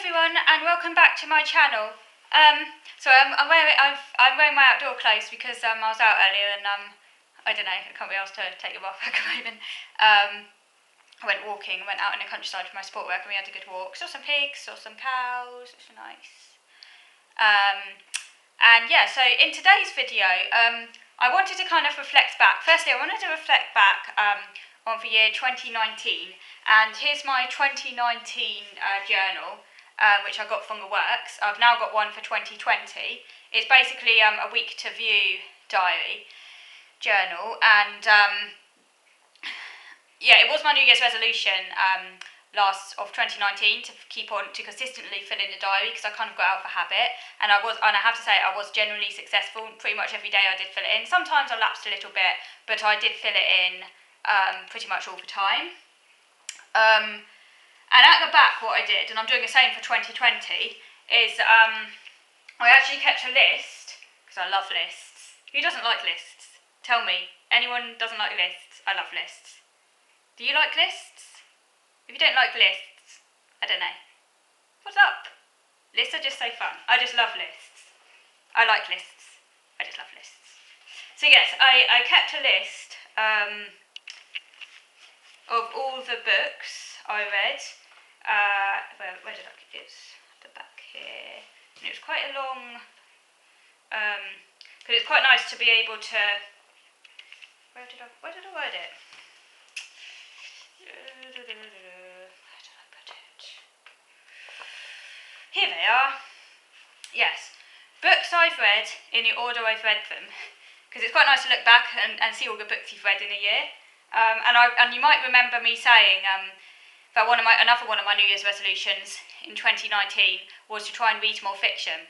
everyone, and welcome back to my channel. I'm wearing my outdoor clothes because I was out earlier and I don't know, I can't be asked to take them off at the moment. I went walking, went out in the countryside for my sport work, and we had a good walk. Saw some pigs, saw some cows, which were nice. So in today's video, I wanted to kind of reflect back. Firstly, I wanted to reflect back on the year 2019, and here's my 2019 journal, which I got from the works. I've now got one for 2020. It's basically a week to view diary journal, and it was my New Year's resolution of 2019 to keep on to consistently fill in the diary, because I kind of got out of a habit, and I have to say I was generally successful. Pretty much every day I did fill it in. Sometimes I lapsed a little bit, but I did fill it in pretty much all the time. And at the back, what I did, and I'm doing the same for 2020, is I actually kept a list, because I love lists. Who doesn't like lists? Tell me. Anyone doesn't like lists? I love lists. Do you like lists? If you don't like lists, I don't know. What's up? Lists are just so fun. I just love lists. I like lists. I just love lists. So yes, I kept a list of all the books I read. Where did I get it? It's the back here. And it was quite a long, because it's quite nice to be able to, where did I write it? Where did I put it? Here they are. Yes. Books I've read in the order I've read them. Because it's quite nice to look back and see all the books you've read in a year. And you might remember me saying that another one of my New Year's resolutions in 2019 was to try and read more fiction,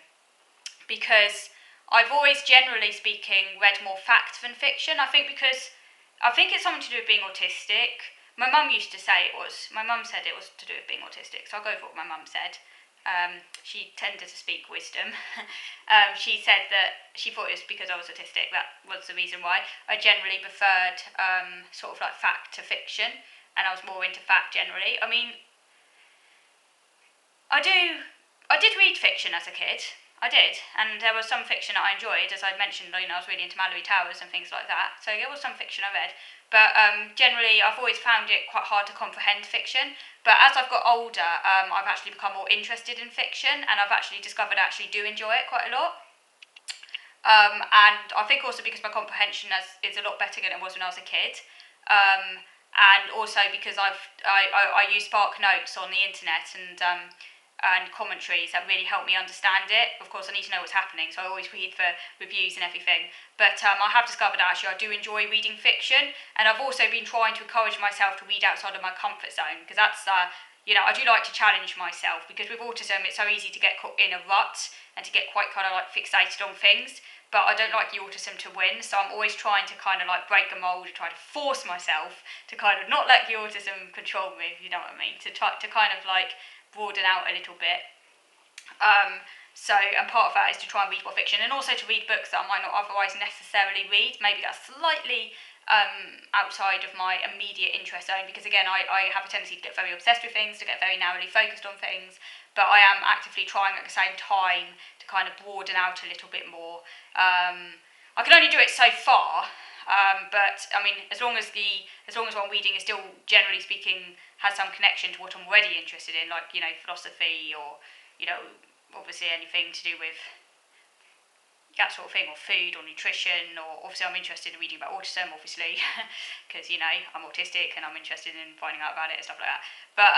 because I've always, generally speaking, read more fact than fiction. I think it's something to do with being autistic. My mum used to say it was. My mum said it was to do with being autistic, so I'll go with what my mum said. She tended to speak wisdom. She said that she thought it was because I was autistic. That was the reason why. I generally preferred sort of like fact to fiction, and I was more into fact generally. I mean, I did read fiction as a kid. I did, and there was some fiction that I enjoyed. As I mentioned, I was really into Mallory Towers and things like that. So there was some fiction I read, but generally I've always found it quite hard to comprehend fiction. But as I've got older, I've actually become more interested in fiction, and I've actually discovered I actually do enjoy it quite a lot. And I think also because my comprehension is a lot better than it was when I was a kid. And also because I use Spark Notes on the internet and commentaries that really help me understand it. Of course, I need to know what's happening, so I always read the reviews and everything. But I have discovered that actually I do enjoy reading fiction, and I've also been trying to encourage myself to read outside of my comfort zone, because that's, I do like to challenge myself, because with autism it's so easy to get caught in a rut and to get quite kind of like fixated on things. But I don't like the autism to win, so I'm always trying to kind of like break the mould and try to force myself to kind of not let the autism control me, if you know what I mean, to kind of like broaden out a little bit. And part of that is to try and read more fiction, and also to read books that I might not otherwise necessarily read. Maybe that's slightly outside of my immediate interest zone, because again, I have a tendency to get very obsessed with things, to get very narrowly focused on things, but I am actively trying at the same time to kind of broaden out a little bit more. I can only do it so far, but I mean, as long as what I'm reading is still, generally speaking, has some connection to what I'm already interested in, like, philosophy, or, obviously anything to do with that sort of thing, or food, or nutrition, or obviously I'm interested in reading about autism, obviously, because, I'm autistic and I'm interested in finding out about it and stuff like that. But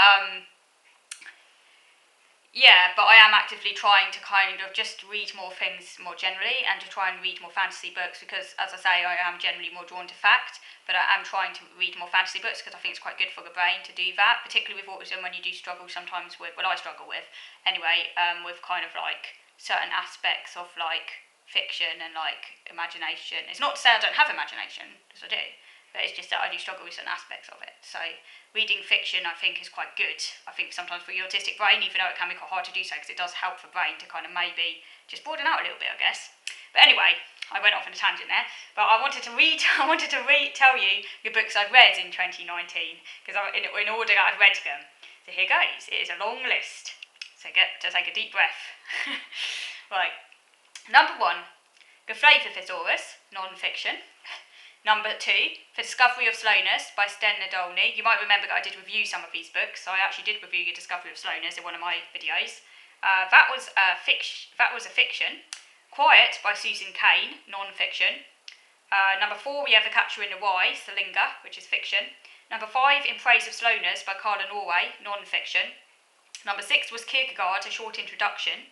I am actively trying to kind of just read more things more generally, and to try and read more fantasy books, because, as I say, I am generally more drawn to fact, but I am trying to read more fantasy books because I think it's quite good for the brain to do that, particularly with autism, when you do struggle sometimes with, I struggle with, anyway, with kind of like certain aspects of like fiction and like imagination. It's not to say I don't have imagination, because I do, but it's just that I do struggle with certain aspects of it. So reading fiction, I think, is quite good. I think sometimes for the autistic brain, even though it can be quite hard to do so, because it does help the brain to kind of maybe just broaden out a little bit, I guess. But anyway, I went off on a tangent there. But I wanted to tell you the books I've read in 2019, because in order that I've read them. So here goes. It is a long list. So get to take a deep breath. Right. Number 1, Geflavor Thesaurus, non-fiction. Number 2, The Discovery of Slowness by Sten Nadolny. You might remember that I did review some of these books, so I actually did review your Discovery of Slowness in one of my videos. That was a fiction. Quiet by Susan Cain, non-fiction. Number 4, we have The Catcher in the Rye, Selinga, which is fiction. Number 5, In Praise of Slowness by Carla Norway, non-fiction. Number 6 was Kierkegaard, A Short Introduction.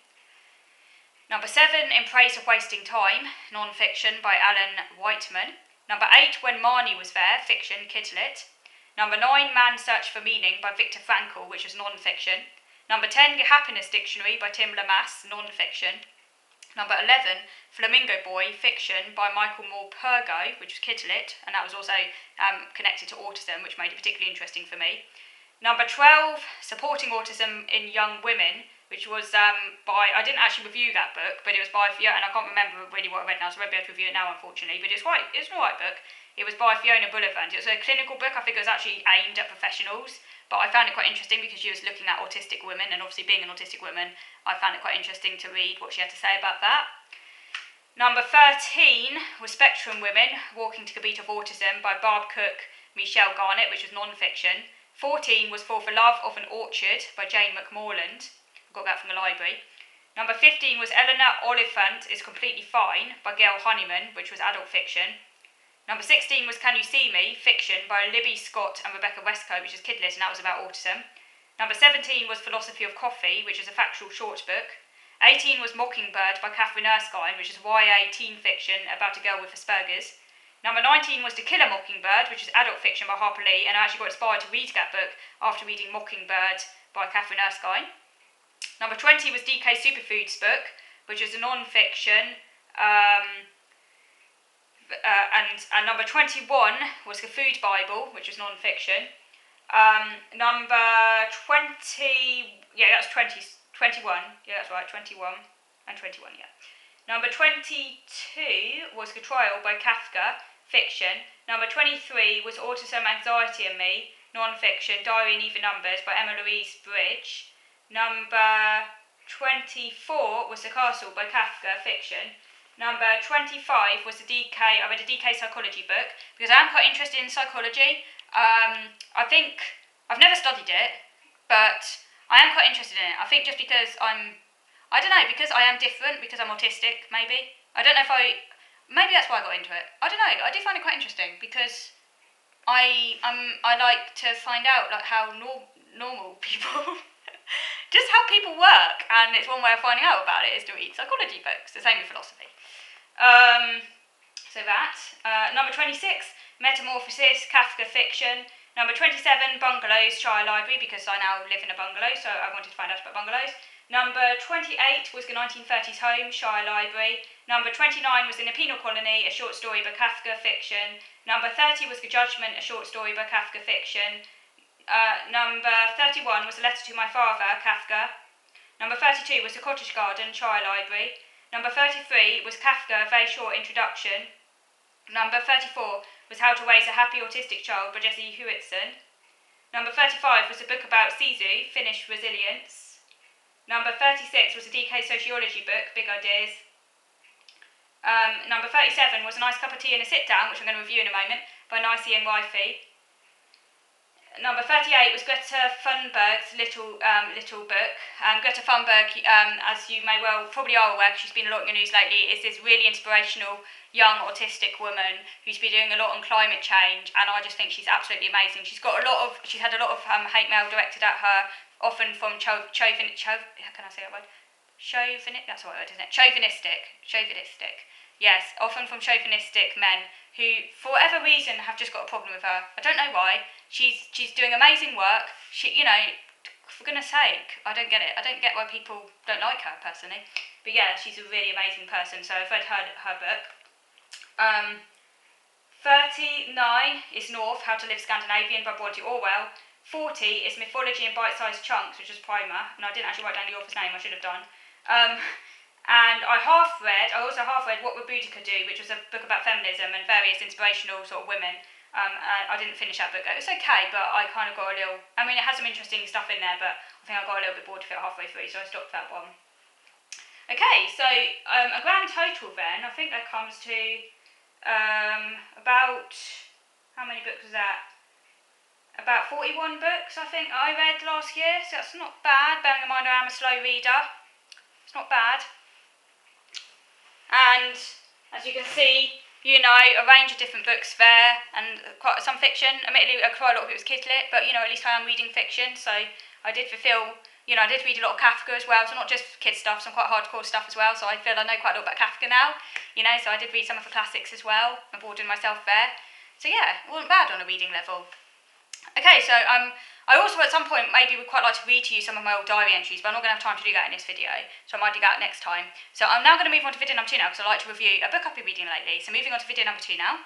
Number 7, In Praise of Wasting Time, non-fiction by Alan Whiteman. Number 8, When Marnie Was There, fiction, Kidlit. Number 9, Man's Search for Meaning by Viktor Frankl, which was non-fiction. Number 10, The Happiness Dictionary by Tim Lamass, non-fiction. Number 11, Flamingo Boy, fiction by Michael Moore Purgo, which was Kidlit, and that was also connected to autism, which made it particularly interesting for me. Number 12, Supporting Autism in Young Women, which was by, I didn't actually review that book, but it was by Fiona, and I can't remember really what I read now, so I won't be able to review it now, unfortunately, but it's an alright book. It was by Fiona Bullivant. It was a clinical book. I think it was actually aimed at professionals, but I found it quite interesting because she was looking at autistic women, and obviously being an autistic woman, I found it quite interesting to read what she had to say about that. Number 13 was Spectrum Women, Walking to the Beat of Autism by Barb Cook, Michelle Garnett, which was non-fiction. 14 was For the Love of an Orchard by Jane McMorland. Got that from the library. Number 15 was Eleanor Oliphant is Completely Fine by Gail Honeyman, which was adult fiction. Number 16 was Can You See Me, fiction by Libby Scott and Rebecca Westcott, which is Kidlit, and that was about autism. Number 17 was Philosophy of Coffee, which is a factual short book. 18 was Mockingbird by Catherine Erskine, which is YA teen fiction about a girl with Asperger's. Number 19 was To Kill a Mockingbird, which is adult fiction by Harper Lee, and I actually got inspired to read that book after reading Mockingbird by Catherine Erskine. Number 20 was DK Superfood's book, which is a non-fiction, and number 21 was The Food Bible, which was non-fiction. Number 20, yeah, that's 20, 21, yeah, that's right, 21, and 21, yeah. Number 22 was The Trial by Kafka, fiction. Number 23 was Autism, Anxiety and Me, non-fiction, Diary in Even Numbers by Emma Louise Bridge. Number 24 was The Castle by Kafka, fiction. Number 25 was I read a DK psychology book, because I am quite interested in psychology. I think, I've never studied it, but I am quite interested in it. I think just because I don't know, because I am different, because I'm autistic, maybe. I don't know if maybe that's why I got into it. I don't know, I do find it quite interesting, because I like to find out like how normal people... just how people work, and it's one way of finding out about it is to read psychology books. The same with philosophy. So that. Number 26, Metamorphosis, Kafka fiction. Number 27, Bungalows, Shire Library, because I now live in a bungalow, so I wanted to find out about bungalows. Number 28 was The 1930s Home, Shire Library. Number 29 was In a Penal Colony, a short story by Kafka fiction. Number 30 was The Judgment, a short story by Kafka fiction. Number 31 was A Letter to My Father, Kafka. Number 32 was The Cottage Garden, Shire Library. Number 33 was Kafka, A Very Short Introduction. Number 34 was How to Raise a Happy Autistic Child by Jesse Hewitson. Number 35 was a book about Sisu, Finnish Resilience. Number 36 was a DK Sociology book, Big Ideas. Number 37 was A Nice Cup of Tea and a Sit Down, which I'm going to review in a moment, by Nicey and Wifey. Number 38 was Greta Thunberg's little book. Greta Thunberg, as you may well probably are aware, because she's been a lot in the news lately, is this really inspirational young autistic woman who's been doing a lot on climate change, and I just think she's absolutely amazing. She's had a lot of hate mail directed at her, often from how can I say that word? That's the right word, isn't it? Chauvinistic. Yes, often from chauvinistic men who, for whatever reason, have just got a problem with her. I don't know why. She's doing amazing work. For goodness sake, I don't get it. I don't get why people don't like her, personally. But yeah, she's a really amazing person, so I've read her book. 39 is North, How to Live Scandinavian by Bronte Orwell. 40 is Mythology in Bite-Sized Chunks, which is Primer, and I didn't actually write down the author's name, I should have done. And I also half read What Would Boudica Do, which was a book about feminism and various inspirational sort of women. And I didn't finish that book. It was okay, but I kind of got a little... I mean, it has some interesting stuff in there, but I think I got a little bit bored of it halfway through, so I stopped that one. Okay, so a grand total then, I think that comes to about... How many books was that? About 41 books, I think, I read last year, so that's not bad, bearing in mind I am a slow reader. It's not bad. And, as you can see, you know, a range of different books there, and quite some fiction. Admittedly, quite a lot of it was kid lit, but, you know, at least I am reading fiction, so I did fulfil, you know, I did read a lot of Kafka as well, so not just kid stuff, some quite hardcore stuff as well, so I feel I know quite a lot about Kafka now, you know, so I did read some of the classics as well, and broadened myself there. So yeah, it wasn't bad on a reading level. Okay, so I also at some point maybe would quite like to read to you some of my old diary entries, but I'm not going to have time to do that in this video, so I might do that next time. So I'm now going to move on to video number 2 now, because I like to review a book I've been reading lately. So moving on to video number 2 now.